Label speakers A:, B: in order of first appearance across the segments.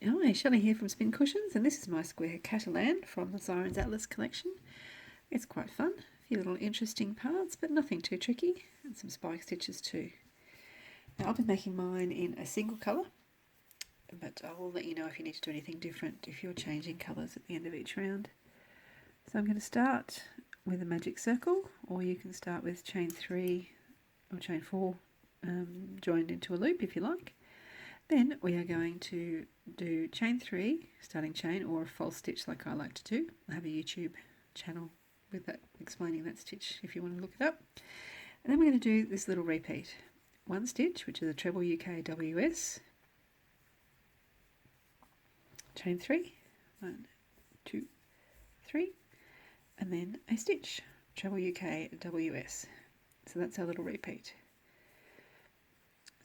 A: Hi, Shelley here from Spin Cushions, and this is my square Catalan from the Siren's Atlas collection. It's quite fun, a few little interesting parts, but nothing too tricky, and some spike stitches too. Now I'll be making mine in a single colour, but I will let you know if you need to do anything different if you're changing colours at the end of each round. So I'm going to start with a magic circle, or you can start with chain 3 or chain 4 joined into a loop if you like. Then we are going to do chain 3, starting chain, or a false stitch like I like to do. I have a YouTube channel with that explaining that stitch if you want to look it up. And then we're going to do this little repeat. One stitch, which is a treble UK WS, chain 3, 1, 2, 3, and then a stitch, treble UK WS. So that's our little repeat.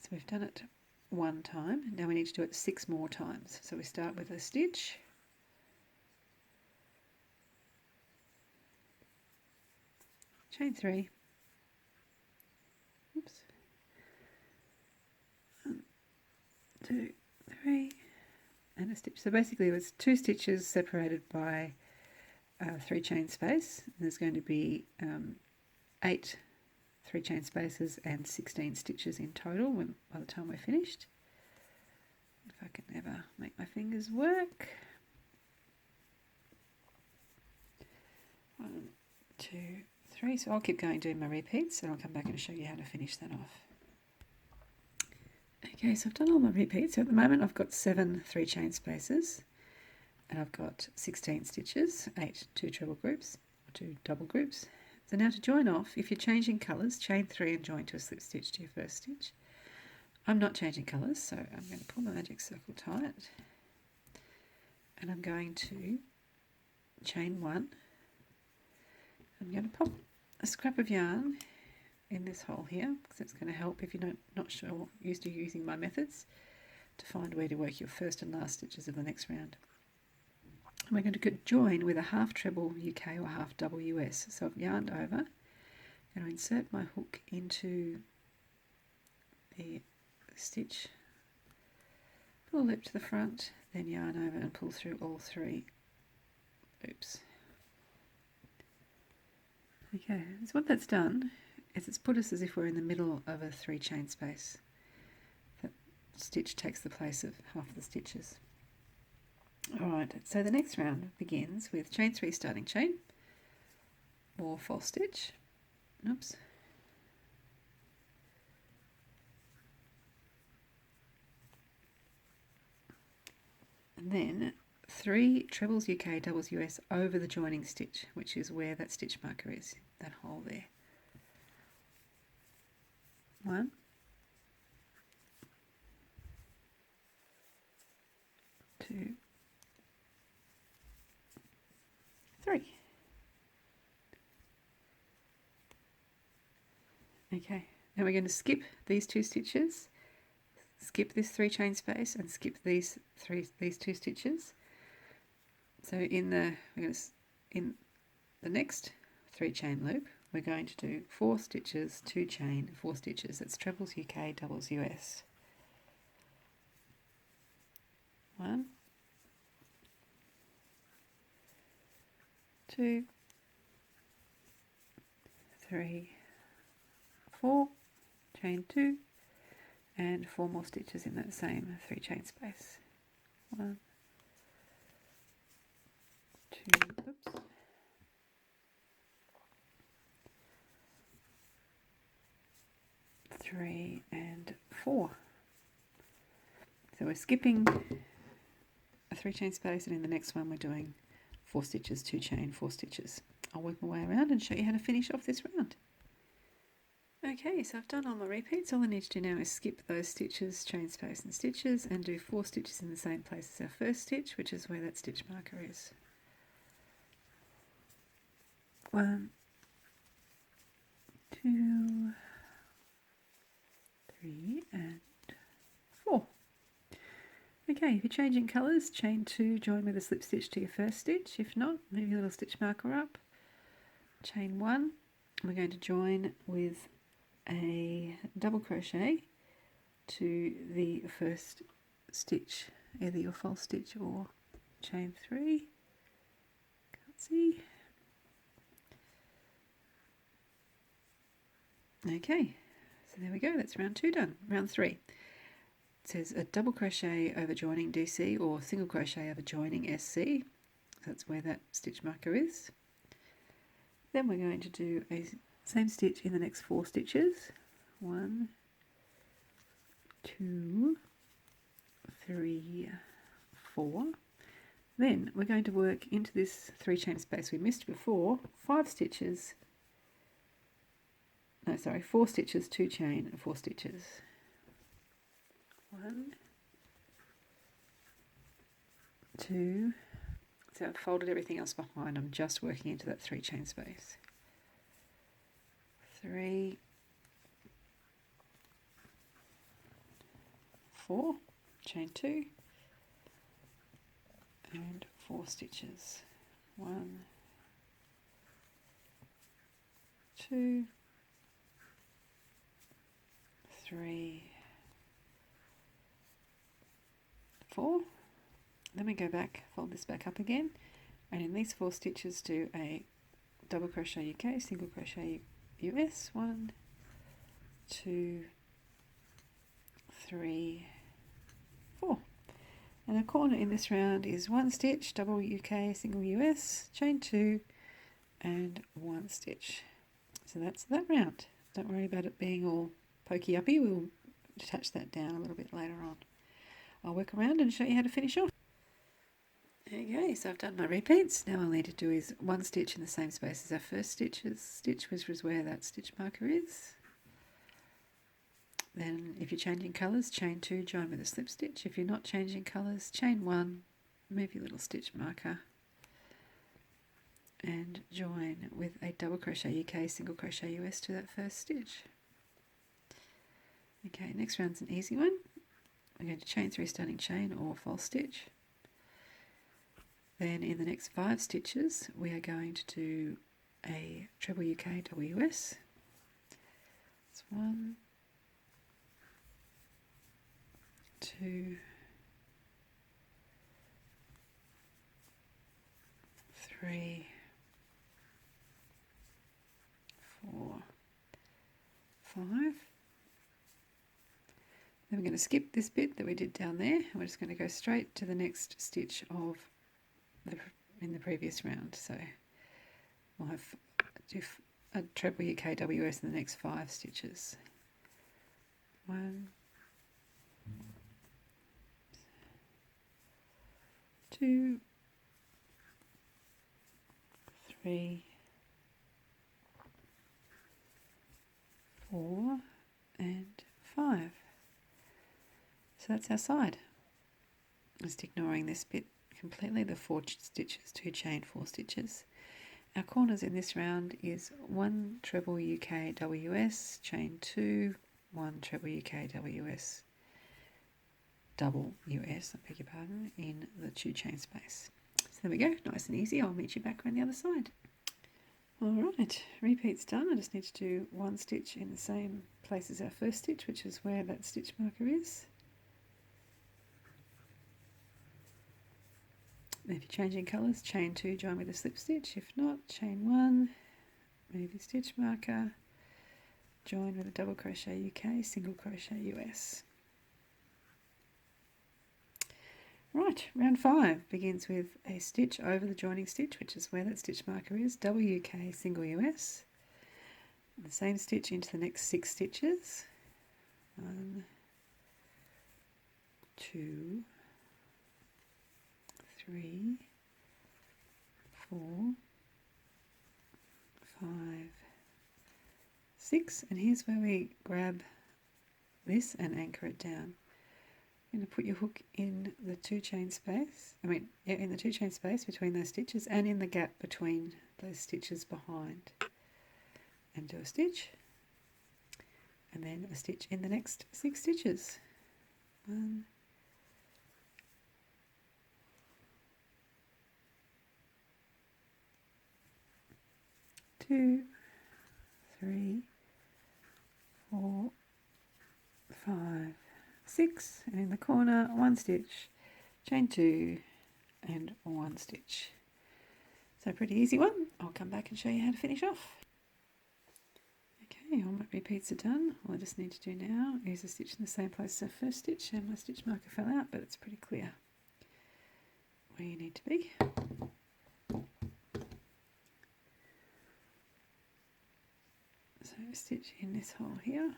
A: So we've done it one time. Now we need to do it 6 more times. So we start with a stitch, chain 3, oops, 1, 2, 3, and a stitch. So basically it's 2 stitches separated by 3 chain space. There's going to be 8 3 chain spaces and 16 stitches in total by the time we're finished. If I can ever make my fingers work. 1, 2, 3. So I'll keep going doing my repeats and I'll come back and show you how to finish that off. Okay, so I've done all my repeats. So at the moment I've got 7 3 chain spaces and I've got 16 stitches, 8 2 treble groups, or 2 double groups. So now to join off, if you're changing colours, chain 3 and join to a slip stitch to your first stitch. I'm not changing colours, so I'm going to pull my magic circle tight and I'm going to chain 1. I'm going to pop a scrap of yarn in this hole here because it's going to help if you're not sure or used to using my methods to find where to work your first and last stitches of the next round. And we're going to join with a half treble UK or half double US. So I've yarned over, I'm going to insert my hook into the stitch, pull a loop to the front, then yarn over and pull through all 3 loops. Okay, so what that's done is it's put us as if we're in the middle of a 3 chain space. That stitch takes the place of half the stitches. Alright, so the next round begins with chain 3 starting chain, or false stitch, oops, and then 3 trebles UK doubles US over the joining stitch, which is where that stitch marker is, that hole there. 1, 2, 3. Okay, now we're going to skip these 2 stitches, skip this 3 chain space and skip these 2 stitches. So in the next 3 chain loop we're going to do 4 stitches, 2 chain, 4 stitches. That's trebles UK, doubles US. 1, 2, 3, 4, chain 2, and 4 more stitches in that same 3 chain space. 1, 2, oops, 3 and 4. So we're skipping a 3 chain space, and in the next one we're doing 4 stitches, 2 chain, 4 stitches. I'll work my way around and show you how to finish off this round. Okay, so I've done all my repeats. All I need to do now is skip those stitches, chain space and stitches, and do 4 stitches in the same place as our first stitch, which is where that stitch marker is. 1, 2, 3 and 4. Okay, if you're changing colours, chain 2, join with a slip stitch to your first stitch. If not, move your little stitch marker up. Chain 1, we're going to join with a double crochet to the first stitch, either your false stitch or chain 3. Can't see. Okay, so there we go, that's round 2 done. Round 3. It says a double crochet over joining DC or single crochet over joining SC. That's where that stitch marker is. Then we're going to do a same stitch in the next 4 stitches. 1, 2, 3, 4. Then we're going to work into this 3 chain space we missed before, 5 stitches. No, sorry, 4 stitches, 2 chain, and 4 stitches. 1, 2. So I've folded everything else behind. I'm just working into that 3 chain space. 3, 4, chain 2, and 4 stitches. 1, 2, 3, 4. Then we go back, fold this back up again, and in these 4 stitches do a double crochet UK, single crochet US. 1, 2, 3, 4. And a corner in this round is 1 stitch, double UK, single US, chain 2, and 1 stitch. So that's that round. Don't worry about it being all pokey uppy. We'll detach that down a little bit later on. I'll work around and show you how to finish off. Okay, so I've done my repeats. Now all I need to do is 1 stitch in the same space as our first stitch, which was where that stitch marker is. Then if you're changing colours, chain 2, join with a slip stitch. If you're not changing colours, chain 1, move your little stitch marker and join with a double crochet UK, single crochet US to that first stitch. Okay, next round's an easy one. We're going to chain 3 stunning chain or false stitch. Then in the next 5 stitches we are going to do a treble UK double US. That's 1, 2, 3, 4, 5. Then we're going to skip this bit that we did down there. We're just going to go straight to the next stitch of in the previous round. So we'll have a treble UK WS in the next 5 stitches. 1, 2, 3, 4, and 5. So that's our side. Just ignoring this bit completely, the 4 stitches, 2 chain, 4 stitches. Our corners in this round is 1 treble UK WS, chain 2, 1 treble UK WS, double US, I beg your pardon, in the 2 chain space. So there we go, nice and easy. I'll meet you back on the other side. Alright, repeat's done. I just need to do 1 stitch in the same place as our first stitch, which is where that stitch marker is. If you're changing colours, chain 2, join with a slip stitch. If not, chain 1, move your stitch marker, join with a double crochet UK, single crochet US. Right, round 5 begins with a stitch over the joining stitch, which is where that stitch marker is, double UK, single US. The same stitch into the next 6 stitches. 1, 2, 3, 4, 5, 6, and here's where we grab this and anchor it down. You're going to put your hook in the 2 chain space, in the 2 chain space between those stitches and in the gap between those stitches behind, and do a stitch, and then a stitch in the next 6 stitches. 1, 2, 3, 4, 5, 6, and in the corner 1 stitch, chain 2 and 1 stitch. So pretty easy one. I'll come back and show you how to finish off. Okay, all my repeats are done. All I just need to do now is a stitch in the same place as our first stitch, and my stitch marker fell out, but it's pretty clear where you need to be. So stitch in this hole here,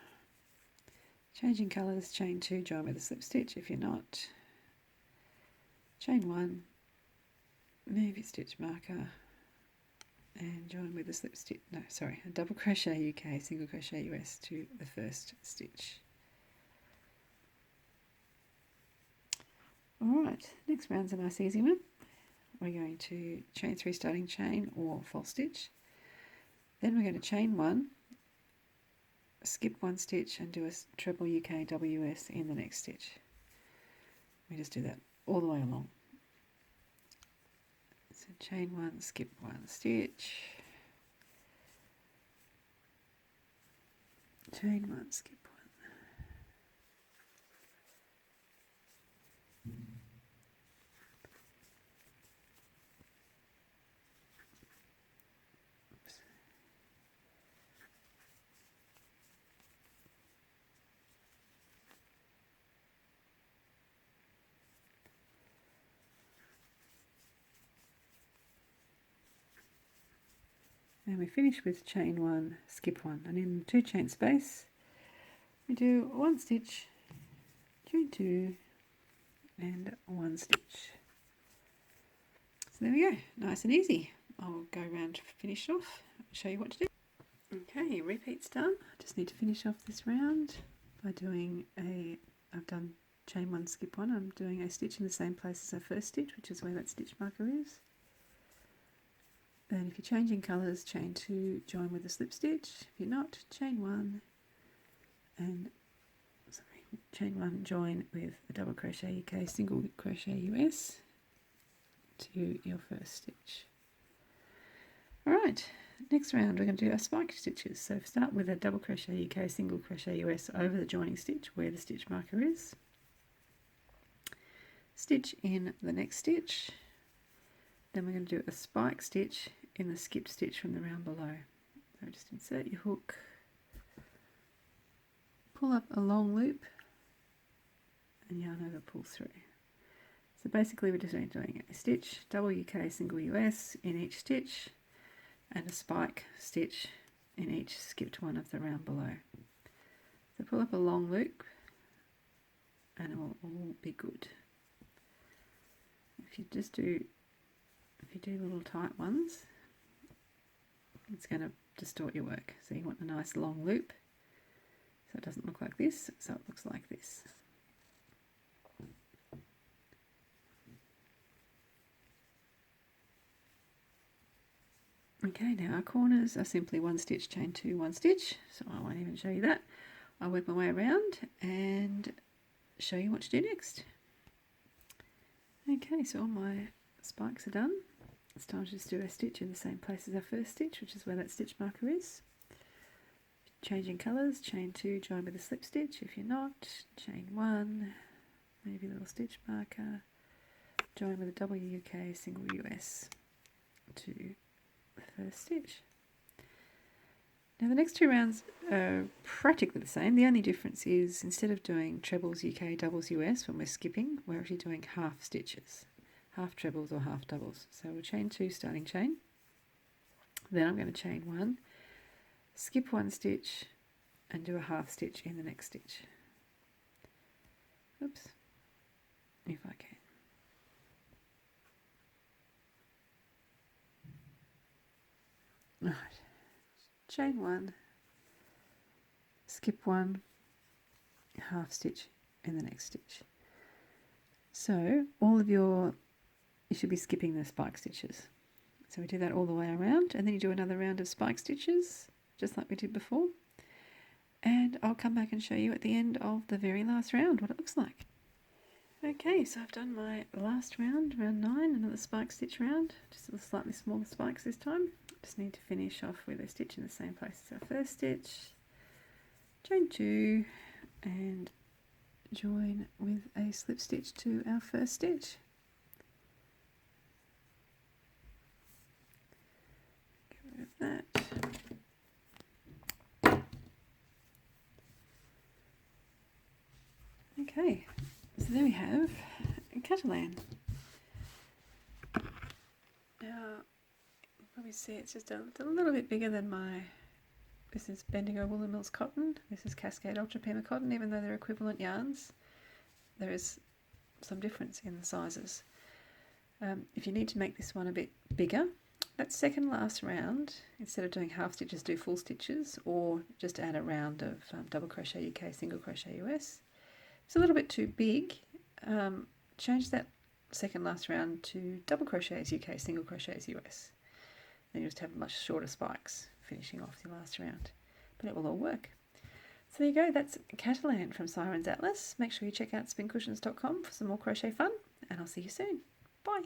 A: changing colours, chain 2, join with a slip stitch. If you're not, chain 1, move your stitch marker and join with a slip stitch, no sorry, a double crochet UK, single crochet US to the first stitch. Alright, next round's a nice easy one. We're going to chain 3 starting chain or false stitch, then we're going to chain 1, skip 1 stitch and do a treble UK WS in the next stitch. We just do that all the way along. So chain 1, skip 1 stitch, chain 1, skip 1. And we finish with chain 1, skip 1, and in the 2 chain space we do 1 stitch, chain 2 and 1 stitch. So there we go, nice and easy. I'll go around to finish off and show you what to do. Okay, repeat's done. I just need to finish off this round by doing I've done chain 1, skip 1, I'm doing a stitch in the same place as our first stitch, which is where that stitch marker is. Then if you're changing colours, chain 2, join with a slip stitch. If you're not, chain 1 and chain 1, join with a double crochet UK, single crochet US to your first stitch. Alright, next round we're going to do our spike stitches. So start with a double crochet UK, single crochet US over the joining stitch where the stitch marker is. Stitch in the next stitch. Then we're going to do a spike stitch in the skip stitch from the round below. So just insert your hook, pull up a long loop and yarn over, pull through. So basically we're just doing a stitch, double UK, single US in each stitch and a spike stitch in each skipped one of the round below. So pull up a long loop and it will all be good. If you do little tight ones, it's going to distort your work. So you want a nice long loop so it doesn't look like this, so it looks like this. Okay, now our corners are simply 1 stitch, chain 2, 1 stitch, so I won't even show you that. I'll work my way around and show you what to do next. Okay, so all my spikes are done. It's time to just do a stitch in the same place as our first stitch, which is where that stitch marker is. Changing colours, chain 2, join with a slip stitch. If you're not, chain 1, maybe a little stitch marker, join with a double UK, single US to the first stitch. Now the next 2 rounds are practically the same. The only difference is instead of doing trebles UK, doubles US when we're skipping, we're actually doing half stitches. Half trebles or half doubles. So we'll chain 2 starting chain, then I'm going to chain 1, skip 1 stitch and do a half stitch in the next stitch. Oops, if I can. Right, chain 1, skip 1, half stitch in the next stitch. So all of you should be skipping the spike stitches. So we do that all the way around, and then you do another round of spike stitches, just like we did before. And I'll come back and show you at the end of the very last round what it looks like. Okay, so I've done my last round, round 9, another spike stitch round, just with slightly smaller spikes this time. Just need to finish off with a stitch in the same place as our first stitch, chain 2 and join with a slip stitch to our first stitch. Get rid of that. Okay, so there we have Catalan. Now, you probably see it's just a little bit bigger than this is Bendigo Wool and Mills cotton, this is Cascade Ultra Pima cotton. Even though they're equivalent yarns, there is some difference in the sizes. If you need to make this one a bit bigger, that second last round, instead of doing half stitches, do full stitches, or just add a round of double crochet UK, single crochet US. It's a little bit too big. Change that second last round to double crochets UK, single crochets US. Then you just have much shorter spikes finishing off your last round, but it will all work. So there you go, that's Catalan from Siren's Atlas. Make sure you check out spincushions.com for some more crochet fun, and I'll see you soon. Bye.